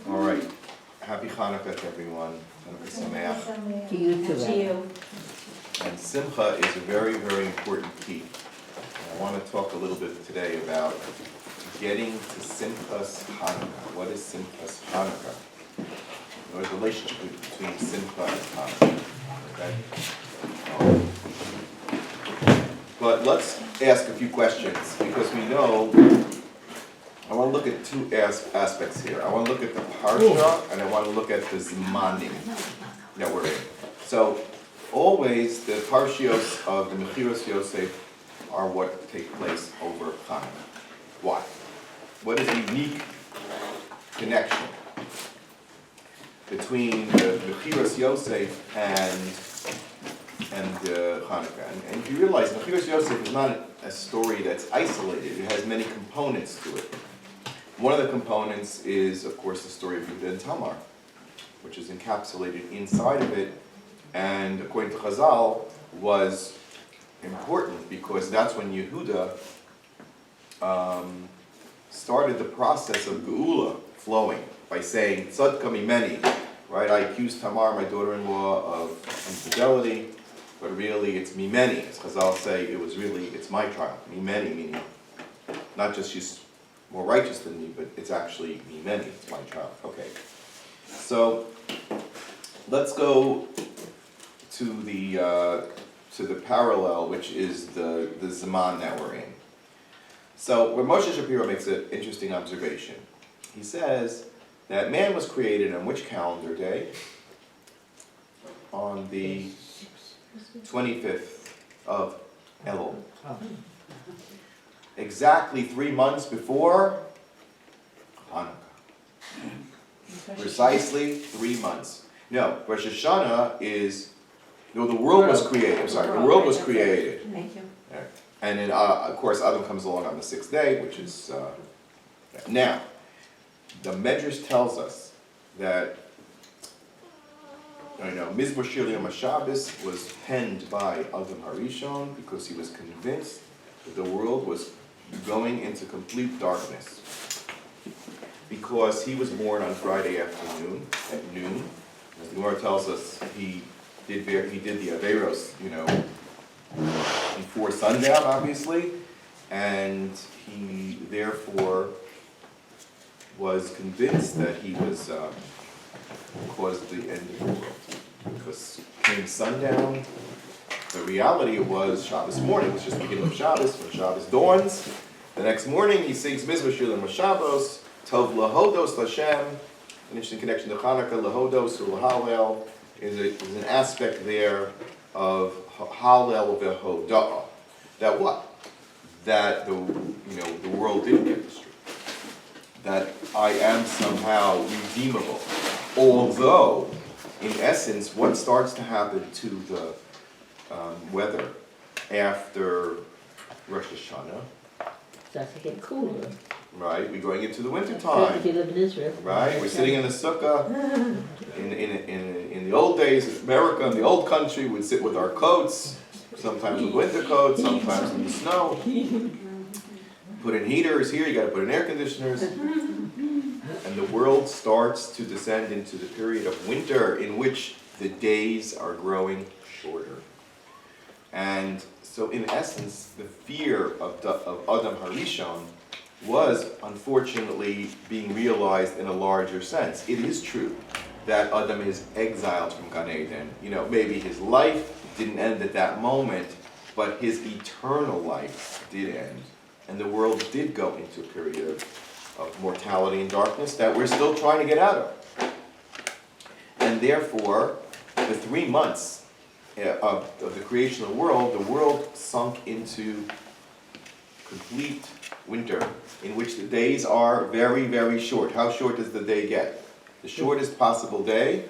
All right. Happy Chanukah to everyone. Chanukah Sameach. To you too. To you. And Simcha is a very, very important key. And I want to talk a little bit today about getting to Simchas Chanukah. What is Simchas Chanukah? What is the relationship between Simcha and Chanukah? Okay? But let's ask a few questions because we know. I want to look at two aspects here. I want to look at the parsha and I want to look at the zmanim that we're in. So always the parshios of the Mechiros Yosef are what take place over Chanukah. Why? What is the unique connection between the Mechiros Yosef and Chanukah? And if you realize, Mechiros Yosef is not a story that's isolated. It has many components to it. One of the components is, of course, the story of Yehuda and Tamar, which is encapsulated inside of it, and according to Chazal, was important because that's when Yehuda started the process of Geula flowing by saying, Tzadka mimeni, right? I accused Tamar, my daughter-in-law, of infidelity, but really it's mimeni. As Chazal say, it's my trial. Mimeni, meaning not just she's more righteous than me, but it's actually mimeni, it's my trial. Okay. So let's go to the parallel, which is the Zaman that we're in. So where Moshe Shapiro makes an interesting observation. He says that man was created on which calendar day? On the 25th of Elul. Exactly 3 months before Hanukkah. Precisely 3 months. No, Rosh Hashanah is, the world was created. I'm sorry, the world was created. Thank you. And then, of course, Adam comes along on the 6th day, which is, now, the Medrash tells us that, Mizmor Shir Yom HaShabbos was penned by Adam HaRishon because he was convinced that the world was going into complete darkness. Because he was born on Friday afternoon, at noon. As the Gemara tells us, he did the Averos, before sundown, obviously, and he therefore was convinced that he was caused the end of the world. Because came sundown, the reality was Shabbos morning, it was just the beginning of Shabbos, when Shabbos dawns. The next morning he sings Mizmor Shir Yom HaShabbos, Tov Lahodos Lashem, an interesting connection to Chanukah, Lahodos or Lahalel, is an aspect there of Hallel Vehoda'ah. That what? That the world didn't get destroyed. That I am somehow redeemable. Although, in essence, what starts to happen to the weather after Rosh Hashanah? Starts to get cooler. Right, we're going into the winter time. If you live in Israel. Right, we're sitting in the sukkah. In the old days, in America, in the old country, we'd sit with our coats, sometimes with winter coats, sometimes in the snow. Put in heaters here, you got to put in air conditioners. And the world starts to descend into the period of winter in which the days are growing shorter. And so in essence, the fear of Adam HaRishon was unfortunately being realized in a larger sense. It is true that Adam is exiled from Gan Eden. Maybe his life didn't end at that moment, but his eternal life did end. And the world did go into a period of mortality and darkness that we're still trying to get out of. And therefore, the 3 months of the creation of the world sunk into complete winter, in which the days are very, very short. How short does the day get? The shortest possible day,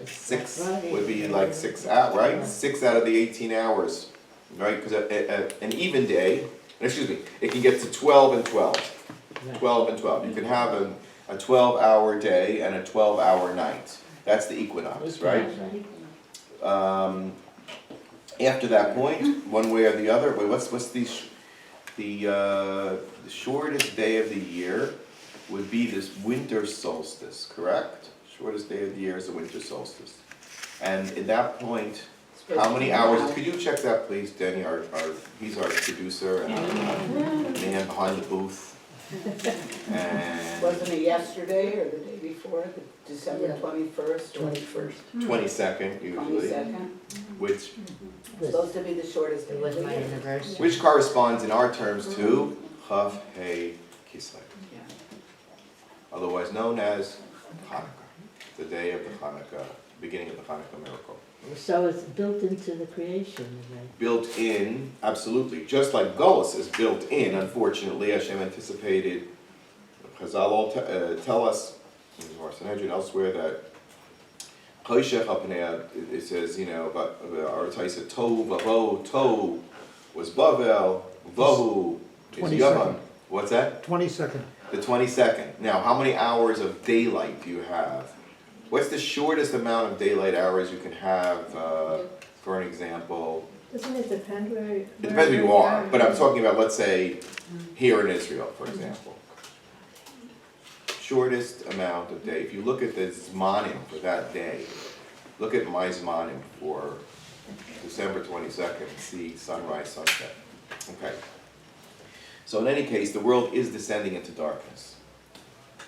6 would be like 6 hours, right? 6 out of the 18 hours, right? Because an even day, it can get to 12 and 12. 12 and 12. You can have a 12-hour day and a 12-hour night. That's the equinox, right? After that point, one way or the other, what's the shortest day of the year would be this winter solstice, correct? Shortest day of the year is the winter solstice. And at that point, how many hours, could you check that please, Danny, he's our producer and man behind the booth. And Wasn't it yesterday or the day before, December 21st? 22nd usually, 22nd? which Supposed to be the shortest day It of was the my year. anniversary. which corresponds in our terms to Chav Hei Kislev, Yeah. otherwise known as Hanukkah, the day of the Hanukkah, beginning of the Hanukkah miracle. So it's built into the creation, right? Built in, absolutely, just like Golus is built in, unfortunately, Hashem anticipated. Chazal all tell us, in Zohar Sanhedrin elsewhere, that Choshech al Pnei, it says, our Taisa Tov, Vavo, Tov was Bavel, Vahu is 22nd. Yavan. What's that? 22nd. The 22nd. Now, how many hours of daylight do you have? What's the shortest amount of daylight hours you can have, for an example? Doesn't it depend where? It depends where you are, but I'm talking about, let's say, here in Israel, for example. Shortest amount of day. If you look at the Zmanim for that day, look at my Zmanim for December 22nd, see sunrise, sunset. Okay. So in any case, the world is descending into darkness.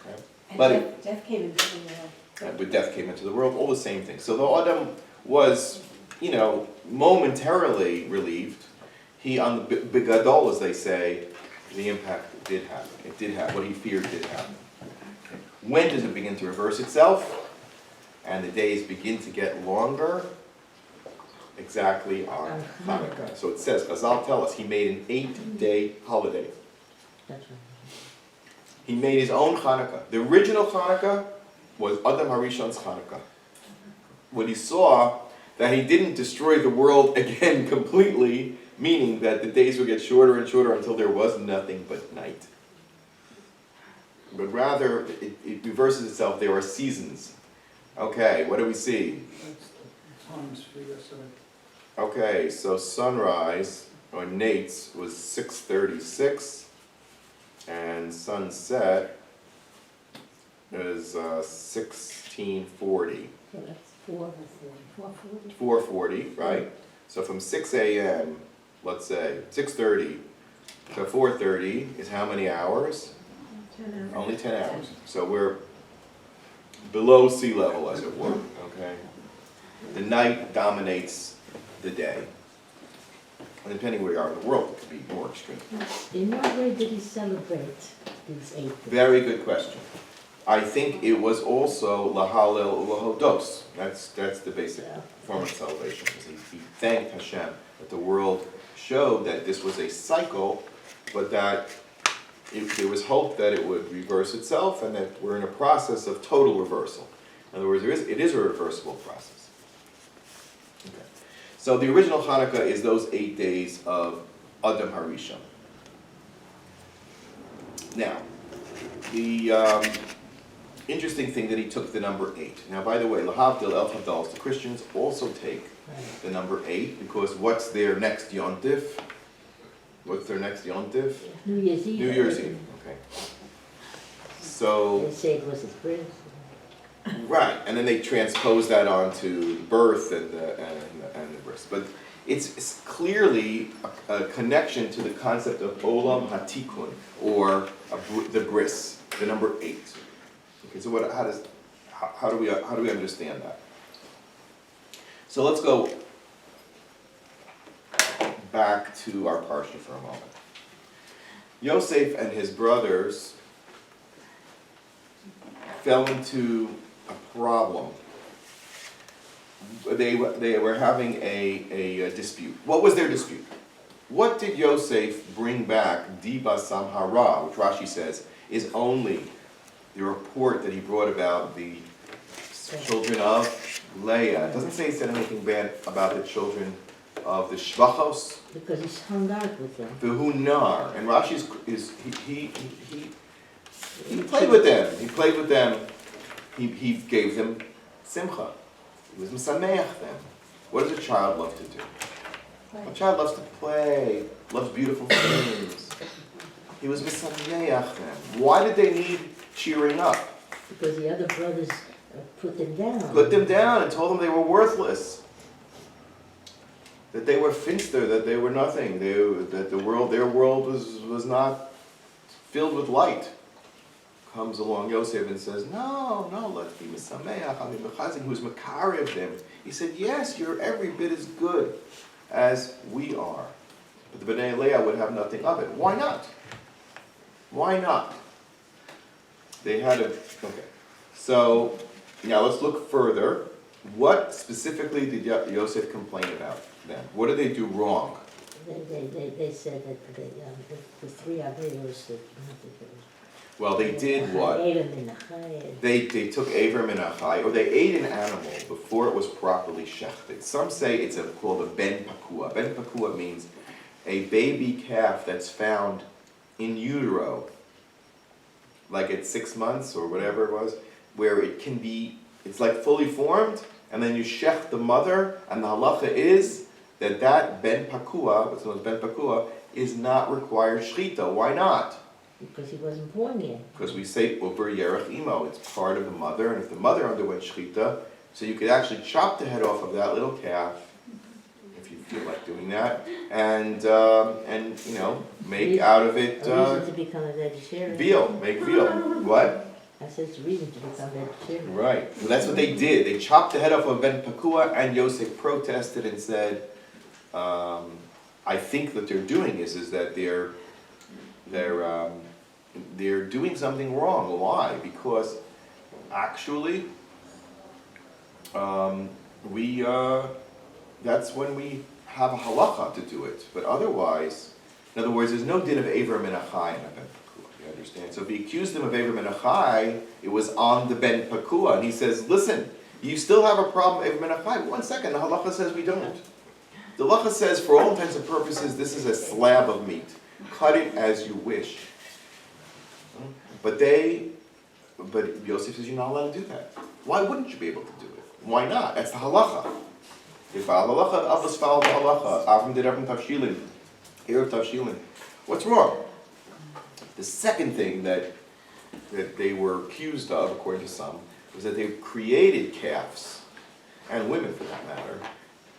Okay? But Death came into the world. but death came into the world, all the same thing. So the Adam was, momentarily relieved. He, on the Bigadol, as they say, the impact did happen. It did happen. What he feared did happen. When does it begin to reverse itself? And the days begin to get longer? Exactly on Hanukkah. So it says, Chazal tell us, he made an 8-day holiday. That's right. He made his own Hanukkah. The original Hanukkah was Adam Harishon's Chanukah. When he saw that he didn't destroy the world again completely, meaning that the days would get shorter and shorter until there was nothing but night. But rather, it reverses itself. There are seasons. Okay, what do we see? That's the times for yesterday. Okay, so sunrise, or Nate's, was 6:36, and sunset is 16:40. So that's 4:40. 4:40, right? So from 6 a.m., let's say, 6:30 to 4:30 is how many hours? 10 hours. Only 10 hours. So we're below sea level, as it were, okay? The night dominates the day. And depending where you are in the world, it could be more extreme. In what way did he celebrate these 8 days? Very good question. I think it was also lahalel ulahodos. That's the basic form of celebration. He thanked Hashem that the world showed that this was a cycle, but that there was hope that it would reverse itself, and that we're in a process of total reversal. In other words, it is a reversible process. Okay. So the original Hanukkah is those 8 days of Adam Harishon. Now, the interesting thing that he took the number 8. Now, by the way, Lahavdil El Havdalos, the Christians also take the number 8, because what's their next Yontif? What's their next Yontif? New Year's Eve. New Year's Eve, okay. So, They say it was his birth. right, and then they transpose that onto birth and the bris. But it's clearly a connection to the concept of Olam HaTikun, or the bris, the number 8. Okay, so how do we understand that? So let's go back to our parsha for a moment. Yosef and his brothers fell into a problem. They were having a dispute. What was their dispute? What did Yosef bring back, Diba Samhara, which Rashi says is only the report that he brought about the children of Leah? It doesn't say he said anything bad about the children of the Shvachos, Because he's hung out with them. the Hunar. And Rashi he played with them. He played with them. He gave them simcha. He was mesameach them. What does a child love to do? A child loves to play, loves beautiful things. He was mesameach them. Why did they need cheering up. Because the other brothers put them down. Put them down and told them they were worthless. That they were finster, that they were nothing, that their world was not filled with light. Comes along Yosef and says, no, let's be Mesameach, I mean Mechazin, who's Makari of them. He said, yes, you're every bit as good as we are. But the Bnei Leah would have nothing of it. Why not? Why not? They had a, okay. So, now let's look further. What specifically did Yosef complain about then? What did they do wrong? They said that the three Averos that Well, they did what? They took Aver min Achai, or they ate an animal before it was properly shechted. Some say it's called a ben pakua. Ben pakua means a baby calf that's found in utero, like at 6 months or whatever it was, where it can be, it's like fully formed, and then you shech the mother, and the halacha is that ben pakua, what's known as ben pakua, is not required shchita. Why not? Because he wasn't born yet. Because we say uber yerach imo, it's part of the mother, and if the mother underwent shchita, so you could actually chop the head off of that little calf, if you feel like doing that, and you know, make out of it A reason to become a vegetarian. veal, make veal. What? I said it's a reason to become vegetarian. Right. Well, that's what they did. They chopped the head off of Ben Pakua, and Yosef protested and said, I think what they're doing is that they're doing something wrong. Why? Because actually, that's when we have a halacha to do it. But otherwise, in other words, there's no din of Aver min Achai in a Ben Pakua. You understand? So if he accused him of Aver min Achai, it was on the Ben Pakua, and he says, listen, you still have a problem with Aver min Achai, but 1 second, the halacha says we don't. The halacha says, for all intents and purposes, this is a slab of meat. Cut it as you wish. But Yosef says you're not allowed to do that. Why wouldn't you be able to do it? Why not? That's the halacha. If halacha, Avos follow the halacha. Avram did Avram Tavshilin. Erev Tavshilin. What's wrong? The second thing that they were accused of, according to some, was that they created calves, and women for that matter,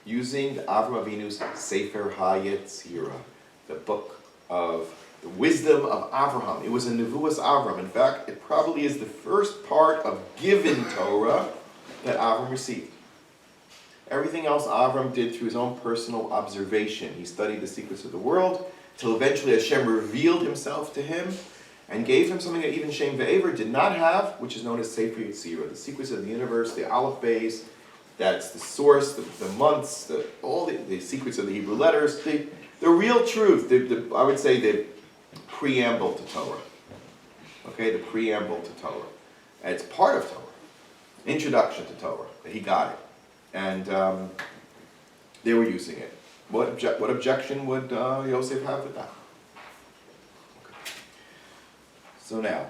using Avram Avinu's Sefer HaYetzirah, the book of the wisdom of Avraham. It was a Nevuas Avram. In fact, it probably is the first part of given Torah that Avram received. Everything else Avram did through his own personal observation. He studied the secrets of the world, till eventually Hashem revealed himself to him and gave him something that even Shem Ve'ever did not have, which is known as Sefer Yetzirah, the secrets of the universe, the Aleph Beis, that's the source, the months, all the secrets of the Hebrew letters, the real truth, I would say the preamble to Torah. Okay, the preamble to Torah. And it's part of Torah. Introduction to Torah. He got it. And they were using it. What objection would Yosef have with that? Okay. So now.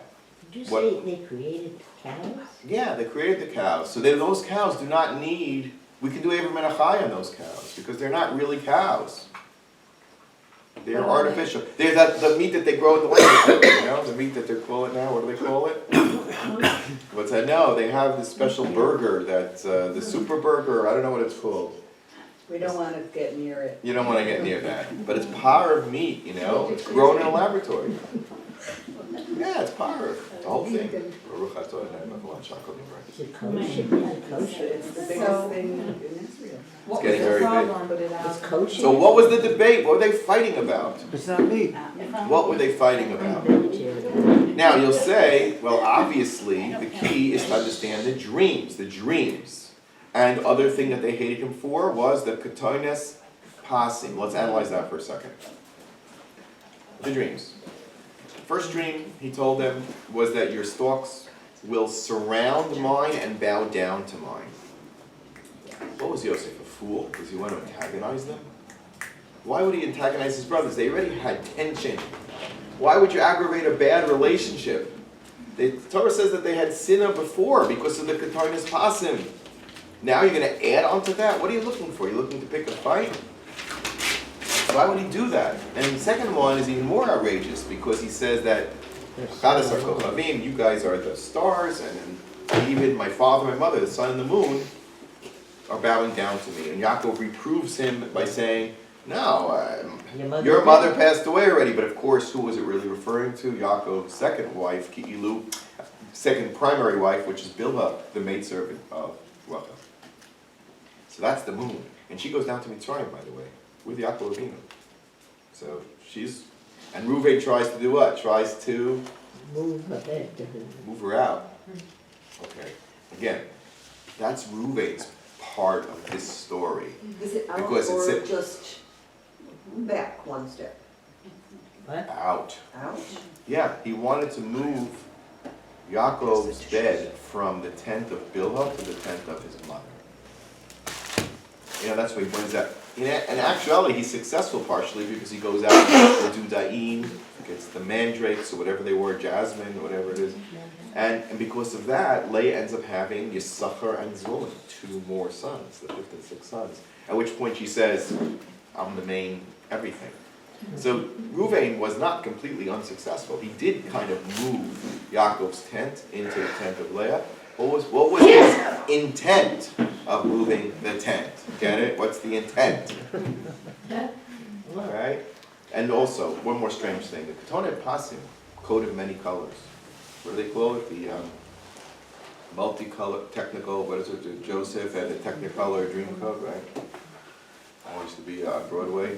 Did you say they created cows? Yeah, they created the cows. So those cows do not need, we can do Aver min Achai on those cows, because they're not really cows. They're artificial. They're the meat that they grow in the land, you know, the meat that they call it now, what do they call it? What's that? No, they have this special burger that's the super burger, I don't know what it's called. We don't want to get near it. You don't want to get near that. But it's parve meat, you know, it's grown in a laboratory. Yeah, it's parve, the whole thing. Is it kosher? Is it kosher? It's the biggest thing in Israel. It's getting very big. It's kosher? So what was the debate? What were they fighting about? It's not me. What were they fighting about? Vegetarian. Now you'll say, well, obviously the key is to understand the dreams. And other thing that they hated him for was the ketones pasim. Let's analyze that for a second. The dreams. First dream, he told them, was that your stalks will surround mine and bow down to mine. What was Yosef, a fool? Does he want to antagonize them? Why would he antagonize his brothers? They already had tension. Why would you aggravate a bad relationship? The Torah says that they had sinna before because of the ketones pasim. Now you're going to add on to that? What are you looking for? You're looking to pick a fight? Why would he do that? And the second one is even more outrageous because he says that Chadash are Kochavim, you guys are the stars, and even my father, my mother, the sun and the moon, are bowing down to me. And Yaakov reproves him by saying, no, your mother passed away already. But of course, who was it really referring to? Yaakov's second wife, Ki'ilu, second primary wife, which is Bilhah, the maidservant of Rachel. So that's the moon. And she goes down to Mitzrayim, by the way, with Yaakov Avinu. So and Reuven tries to do what? Tries to Move her bed. move her out. Okay. Again, that's Reuven's part of this story. Is it out Because it's or a- just back one step? What? Out. Out? Yeah, he wanted to move Yaakov's bed from the tent of Bilhah to the tent of his mother. That's why he brings that. In actuality, he's successful partially because he goes out and gets the dudaim, gets the mandrakes or whatever they were, jasmine, whatever it is. And because of that, Leah ends up having Yisachar and Zvulun, 2 more sons, the 5th and 6th sons. At which point she says, I'm the main everything. So Reuven was not completely unsuccessful. He did kind of move Yaakov's tent into the tent of Leah. What was his intent of moving the tent? Get it? What's the intent? All right? And also, one more strange thing. The Ketonet Pasim, coat of many colors. What do they call it? The multicolor, technical, what is it? The Joseph and the Technicolor Dream Coat, right? Always used to be on Broadway.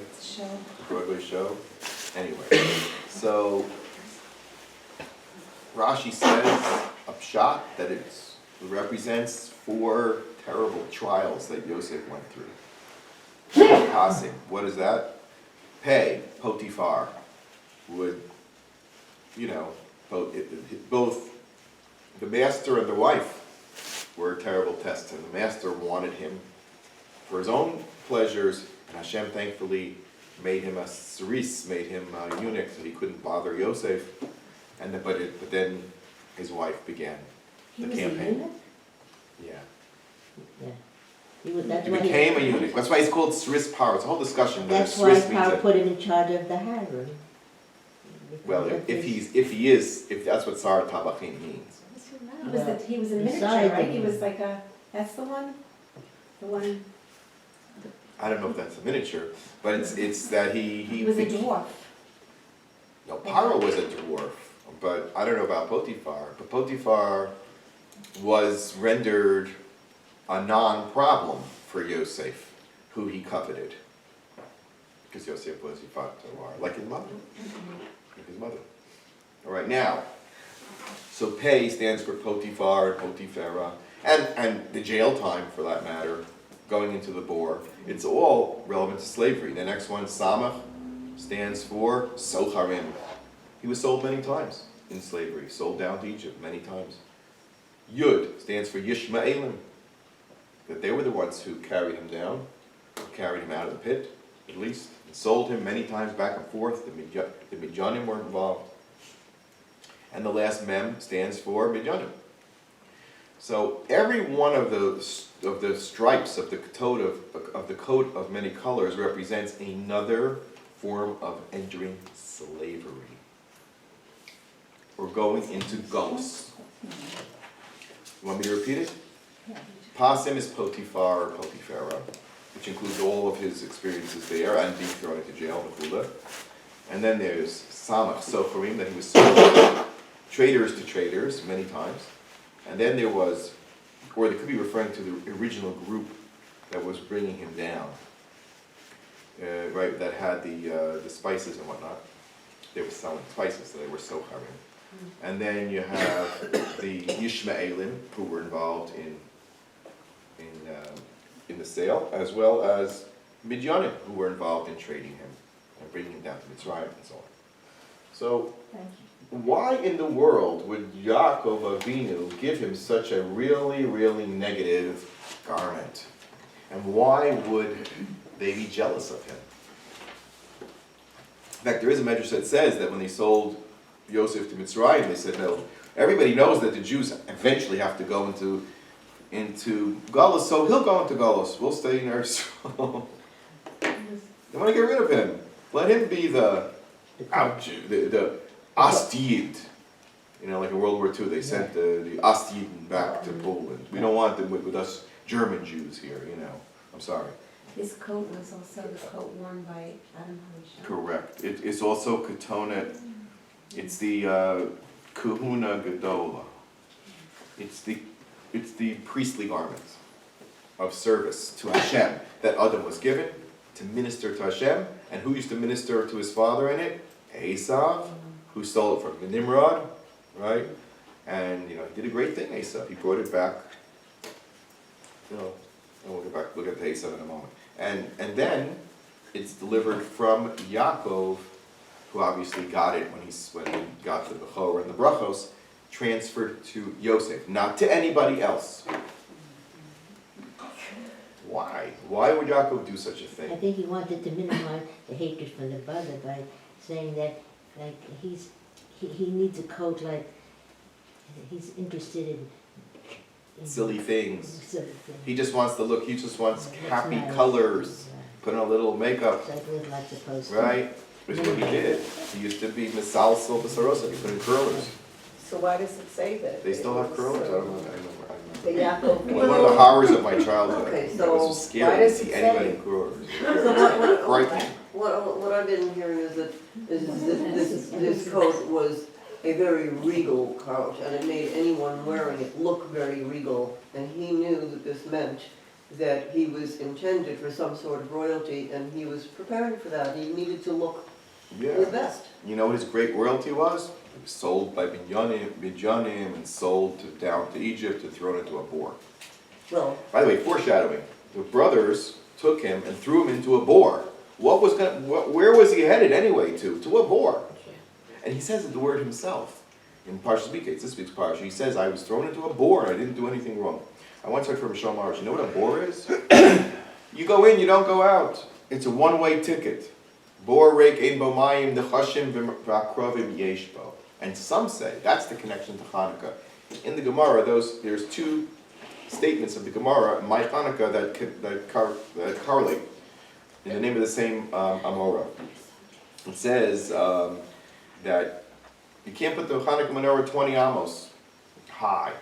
Broadway show. Anyway, so Rashi says a pshat that it represents 4 terrible trials that Yosef went through. Passing. What is that? Pei, Potiphar, would, both the master and the wife were terrible tests, and the master wanted him for his own pleasures, and Hashem thankfully made him a cerise, made him a eunuch, so he couldn't bother Yosef. But then his wife began the campaign. Yeah. He became a eunuch. That's why he's called cerise power. It's a whole discussion whether That's why cerise means Pharaoh put him in charge of the harem. well, if that's what Sar Tabachin means. He was a miniature, Beside right? him. He was like that's the one? The one, I don't know if that's a miniature, but it's that he was a dwarf. No, Paro was a dwarf, but I don't know about Potiphar. But Potiphar was rendered a non-problem for Yosef, who he coveted. Because Yosef was Yifat Torah, like his mother. Like his mother. All right, now, so Pei stands for Potiphar and Potiphera, and the jail time, for that matter, going into the bore. It's all relevant to slavery. The next one, Samach, stands for Socharim. He was sold many times in slavery, sold down to Egypt many times. Yud stands for Yishmaelim, that they were the ones who carried him down, carried him out of the pit, at least, and sold him many times back and forth. The Midyanim were involved. And the last Mem stands for Midyanim. So every one of the stripes of the coat of many colors represents another form of entering slavery, or going into Golus. You want me to repeat it? Pasim is Potiphar or Potiphera, which includes all of his experiences there and being thrown into jail, Mechula. And then there's Samach, Socharim, that he was sold traders to traders many times. And then there was, or they could be referring to the original group that was bringing him down, right? That had the spices and whatnot. They were selling spices, so they were Socharim. And then you have the Yishmaelim, who were involved in the sale, as well as Midyanim, who were involved in trading him and bringing him down to Mitzrayim and so on. So, why in the world would Yaakov Avinu give him such a really, really negative garment? And why would they be jealous of him? In fact, there is a medrash that says that when they sold Yosef to Mitzrayim, they said, no, everybody knows that the Jews eventually have to go into Galus, so he'll go into Galus. We'll stay in Eretz. They want to get rid of him. Let him be the Astid. You know, like in World War II, they sent the Ostjuden back to Poland. We don't want them with us German Jews here, you know. I'm sorry. This coat was also the coat worn by Adam Hosham. Correct. It's also Ketonet. It's the Kahuna Gedola. It's the priestly garments of service to Hashem that Adam was given to minister to Hashem. And who used to minister to his father in it? Esav, who stole it from Nimrod, right? And, you know, he did a great thing, Esav. He brought it back. You know, and we'll get back, look at Esav in a moment. And then it's delivered from Yaacov, who obviously got it when he got the Bechor and the Brachos, transferred to Yosef, not to anybody else. Why? Why would Yaakov do such a I thing? think he wanted to minimize the hatred from the brother by saying that, like, he needs a coat, like, he's interested in Silly things. silly things. He just wants to look, he just wants Looks happy nice. colors, Right. put on a little makeup, It's like we're not supposed to. right? Which is what he did. He used to be Misalsel Besarosa, he put in curlers. So why does it say that? They still have It was, curlers? I don't know. The Yaakov. One of the horrors of my childhood. Okay, It so was why scary to does it see say- anybody in curlers. So Frightening. what I've been hearing is that this coat was a very regal coat, and it made anyone wearing it look very regal, and he knew that this meant that he was intended for some sort of royalty, and he was preparing for that. He needed to look Yeah. his best. You know what his great royalty was? It was sold by Binyanim and sold down to Egypt and thrown into a boar. Well, By the way, foreshadowing, the brothers took him and threw him into a boar. Where was he headed anyway to? To a boar. And he says the word himself in Parshas Miketz, this week's Parsha. He says, I was thrown into a boar and I didn't do anything wrong. I once heard from Shom Arush, you know what a boar is? You go in, you don't go out. It's a one-way ticket. Bor reik ein bo mayim nechashim v'akrovim yesh bo. And some say that's the connection to Chanukah. In the Gemara, there's two statements of the Gemara, my Chanukah, that correlate in the name of the same Amorah. It says that you can't put the Chanukah menorah 20 amos high.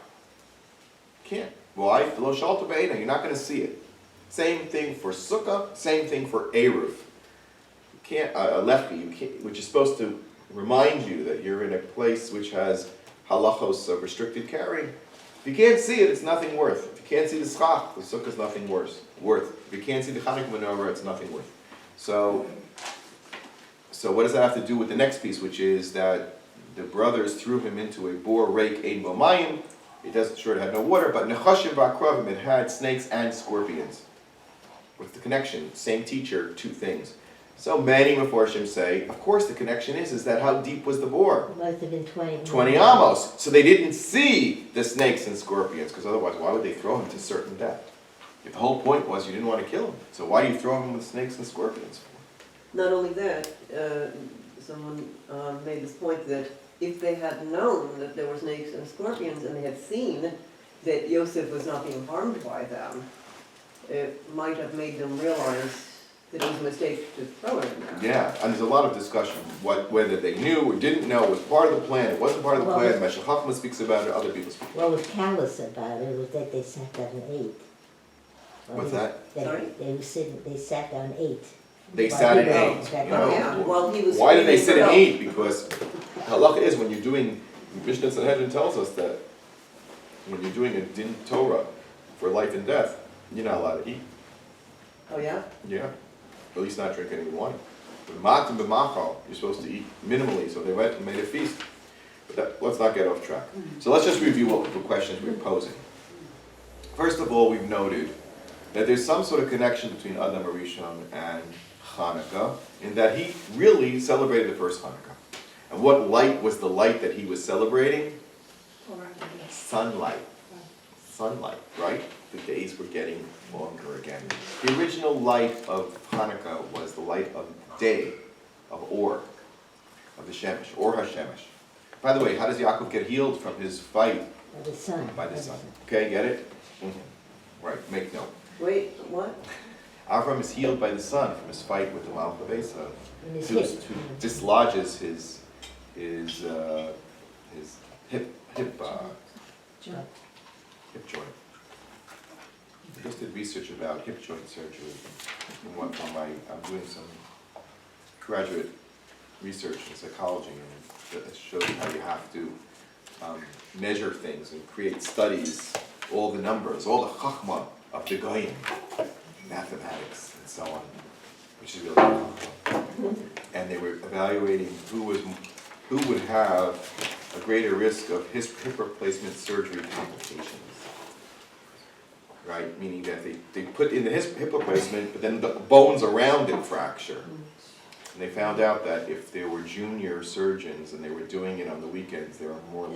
Can't. Why? Lo shalta be'ena, you're not going to see it. Same thing for Sukkah, same thing for Eruv. You can't, a lefty, which is supposed to remind you that you're in a place which has halachos of restricted carrying. If you can't see it, it's nothing worth. If you can't see the schach, the sukkah is nothing worth. If you can't see the Chanukah menorah, it's nothing worth. So what does that have to do with the next piece, which is that the brothers threw him into a bor reik ein bo mayim. It had no water, but nechashim v'akrovim, it had snakes and scorpions. What's the connection? Same teacher, two things. So many Meforshim say, of course the connection is that how deep was the bore? It must have been 20. 20 amos. So they didn't see the snakes and scorpions, because otherwise why would they throw him to certain death? If the whole point was you didn't want to kill him, so why do you throw him with snakes and scorpions? not only that, someone made this point that if they had known that there were snakes and scorpions and they had seen that Yosef was not being harmed by them, it might have made them realize that it was a mistake to throw it in there. Yeah, and there's a lot of discussion whether they knew or didn't know. It was part of the plan. It wasn't part of the Well, plan. Meshech Chochmah speaks about it. Other people speak. What was callous about it was that they sat down and ate. What's that? Sorry? They sat down and ate. They Well, sat and you know, ate. that- You Oh, know, yeah, while he was. why did they screaming sit and for eat? Because halacha is when you're doing, Mishnah Sanhedrin tells us that when you're doing a din Torah for life and death, you're not allowed to eat. help. Oh, yeah? Yeah, at least not drink any wine. But matim b'machal, you're supposed to eat minimally, so they went and made a feast. But let's not get off track. So let's just review what the questions we're posing. First of all, we've noted that there's some sort of connection between Adam Arishon and Chanukah, in that he really celebrated the first Chanukah. And what light was the light that he was celebrating? Sunlight. Sunlight, right? The days were getting longer again. The original light of Hanukkah was the light of day, of Or, of the Shemesh, Or HaShemesh. By the way, how does Yaacov get healed from his fight? By the sun. By the sun. Okay, get it? Right, make note. Wait, what? Avram is healed by the sun from his fight with the Malach of In his who hip. dislodges his hip Joint. hip joint. I just did research about hip joint surgery. And I'm doing some graduate research in psychology, and it shows how you have to measure things and create studies, all the numbers, all the chachma of the goyim, mathematics and so on, which is really chachma. And they were evaluating who would have a greater risk of hip replacement surgery complications. Right, meaning that they put in the hip replacement, but then the bones around it fracture. And they found out that if there were junior surgeons and they were doing it on the weekends, they were more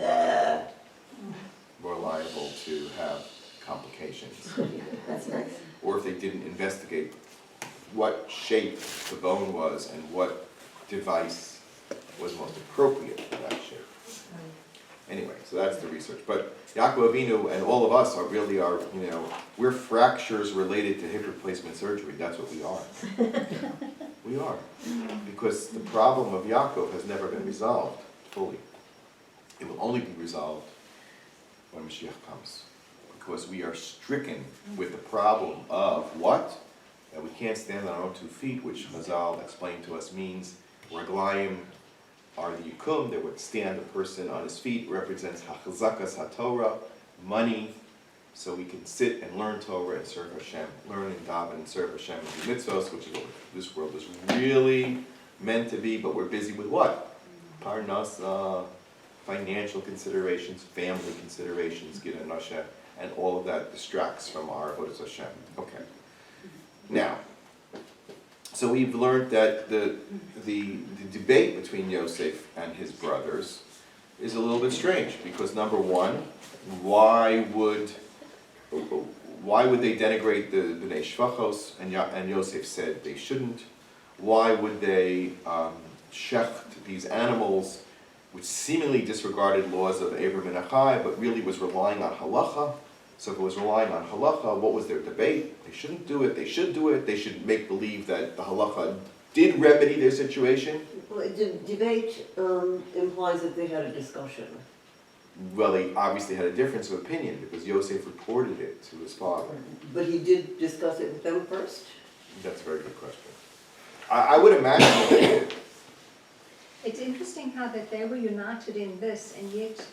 liable to have complications. That's nice. Or if they didn't investigate what shape the bone was and what device was most appropriate for that shape. Anyway, so that's the research. But Yaakov Avinu and all of us we're fractures related to hip replacement surgery. That's what we are. We are. Because the problem of Yaakov has never been resolved fully. It will only be resolved when Mashiach comes. Because we are stricken with the problem of what? That we can't stand on our own 2 feet, which Chazal explained to us means Raglayim are the yikum that would stand a person on his feet, represents hachazakas haTorah, money, so we can sit and learn Torah and serve Hashem, learn and daven and serve Hashem and do mitzvos, which is what this world is really meant to be, but we're busy with what? Parnasa, financial considerations, family considerations, Gid and Hashem, and all of that distracts from our avodas Hashem. Okay. Now, so we've learned that the debate between Yosef and his brothers is a little bit strange, because number one, why would they denigrate the Bnei Shvachos, and Yosef said they shouldn't? Why would they shecht these animals, which seemingly disregarded laws of Abram and Achai, but really was relying on halacha? So if it was relying on halacha, what was their debate? They shouldn't do it, they should do it, they should make believe that the halacha did remedy their situation. Well, the debate implies that they had a discussion. Well, they obviously had a difference of opinion, because Yosef reported it to his father. But he did discuss it with them first? That's a very good question. I would imagine that they did. It's interesting how that they were united in this, and yet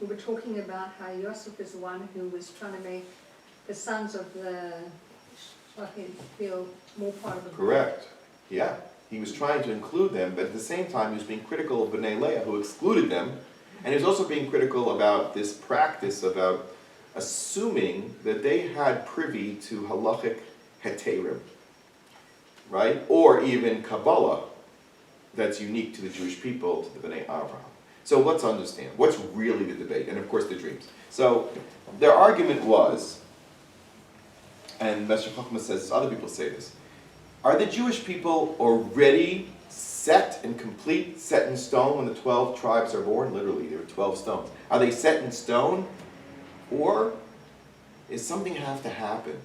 we were talking about how Yosef is the one who was trying to make the sons of the Shvachim feel more part of the group. Correct. Yeah. He was trying to include them, but at the same time he was being critical of Bnei Leah, who excluded them, and he was also being critical about this practice about assuming that they had privy to halachic heterim, right? Or even Kabbalah that's unique to the Jewish people, to the Bnei Avraham. So let's understand, what's really the debate? And of course the dreams. So their argument was, and Meshech Chochmah says, other people say this, are the Jewish people already set and complete, set in stone when the 12 tribes are born? Literally, there are 12 stones. Are they set in stone? Or is something have to happen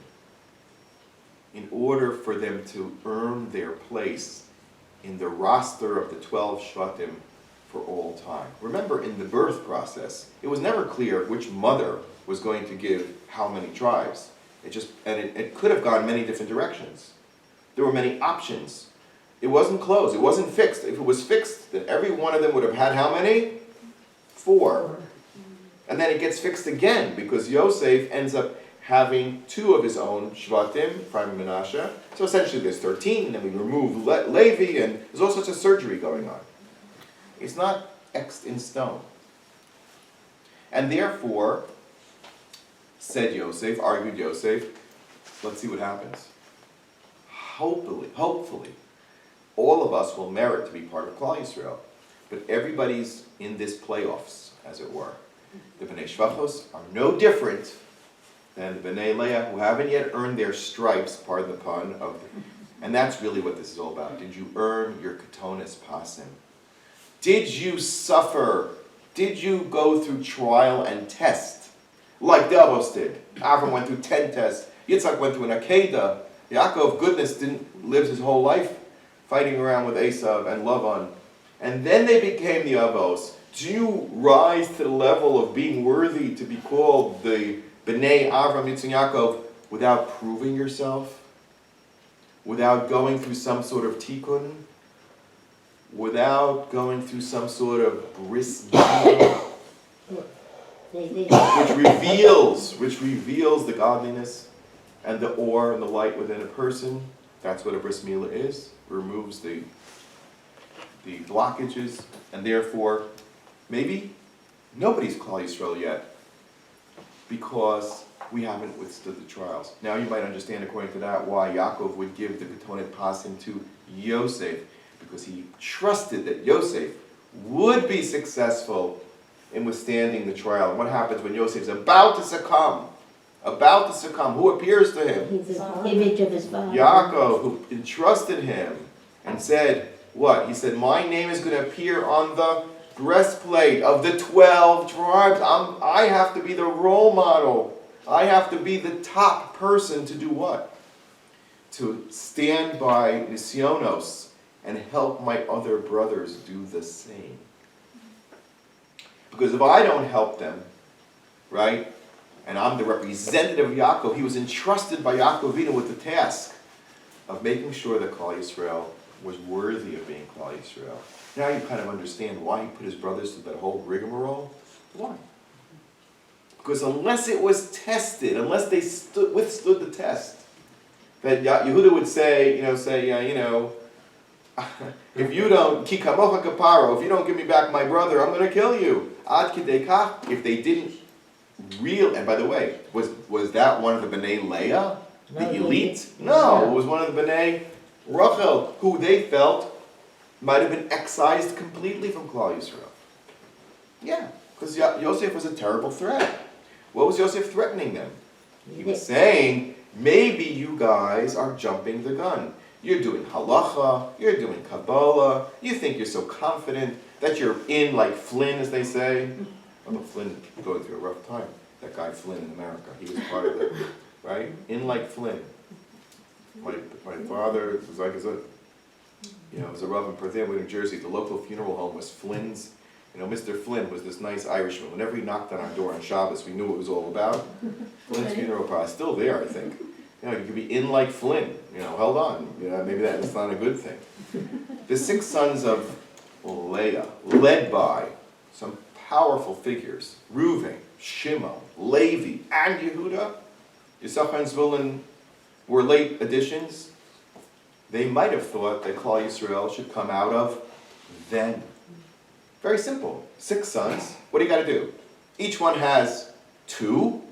in order for them to earn their place in the roster of the 12 Shvatim for all time? Remember, in the birth process, it was never clear which mother was going to give how many tribes. It could have gone many different directions. There were many options. It wasn't closed. It wasn't fixed. If it was fixed, then every one of them would have had how many? 4. And then it gets fixed again, because Yosef ends up having 2 of his own Shvatim, Ephraim and Menashe. So essentially there's 13, and then we remove Levi, and there's all sorts of surgery going on. It's not X'd in stone. And therefore, argued Yosef, let's see what happens. Hopefully, all of us will merit to be part of Klal Yisrael. But everybody's in this playoffs, as it were. The Bnei Shvachos are no different than the Bnei Leah, who haven't yet earned their stripes, pardon the pun, and that's really what this is all about. Did you earn your ketonis pasim? Did you suffer? Did you go through trial and test? Like Davos did. Avram went through 10 tests. Yitzhak went through an Akedah. Yaakov, goodness, lived his whole life fighting around with Esav and Lavan. And then they became the Avos. Do you rise to the level of being worthy to be called the B'nai Avram, Yitzchak, Yaakov without proving yourself? Without going through some sort of tikkun? Without going through some sort of bris milah, which reveals the godliness and the awe and the light within a person? That's what a bris milah is. Removes the blockages, and therefore, maybe nobody's Klal Yisrael yet, because we haven't withstood the trials. Now you might understand, according to that, why Yaakov would give the Ketonet Pasim to Yosef, because he trusted that Yosef would be successful in withstanding the trial. And what happens when Yosef's about to succumb? Who appears to him? He's the image of his father. Yaakov, who entrusted him and said, what? He said, my name is going to appear on the breastplate of the 12 tribes. I have to be the role model. I have to be the top person to do what? To stand by Nisyonos and help my other brothers do the same. Because if I don't help them, right, and I'm the representative of Yaakov, he was entrusted by Yaakov Avinu with the task of making sure that Klal Yisrael was worthy of being Klal Yisrael. Now you kind of understand why he put his brothers through that whole rigmarole. Why? Because unless it was tested, unless they withstood the test, that Yehuda would say, if you don't, ki kamocha kaparo, if you don't give me back my brother, I'm going to kill you. Ad kidei kach, if they didn't and by the way, was that one of the B'nai Leah, the elite? No, it was one of the B'nai Rachel, who they felt might have been excised completely from Klal Yisrael. Yeah, because Yosef was a terrible threat. What was Yosef threatening them? He was saying, maybe you guys are jumping the gun. You're doing halacha, you're doing Kabbalah, you think you're so confident that you're in like Flynn, as they say. Although Flynn going through a rough time. That guy Flynn in America, he was part of it, right? In like Flynn. My father was like, it was a Rav in Perth Amboy, New Jersey. The local funeral home was Flynn's. Mr. Flynn was this nice Irishman. Whenever he knocked on our door on Shabbos, we knew what it was all about. Flynn's funeral parlor, still there, I think. You could be in like Flynn. Hold on. Maybe that's not a good thing. The 6 sons of Leah, led by some powerful figures, Reuven, Shimon, Levi, and Yehuda. Yisachar and Zvulun were late additions. They might have thought that Klal Yisrael should come out of them. Very simple. 6 sons. What do you got to do? Each one has 2,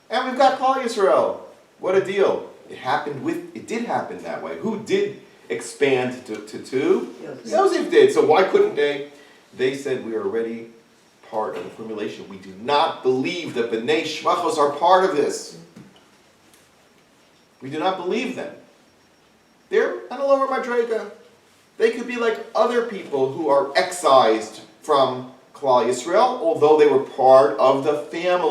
and we've got Klal Yisrael. What a deal. It did happen that way. Who did expand to 2? Yosef did. So why couldn't they? They said, we are already part of the formulation. We do not believe that B'nai Shmachos are part of this. We do not believe them. They're on a lower madrega. They could be like other people who are excised from Klal Yisrael, although they were part of the family.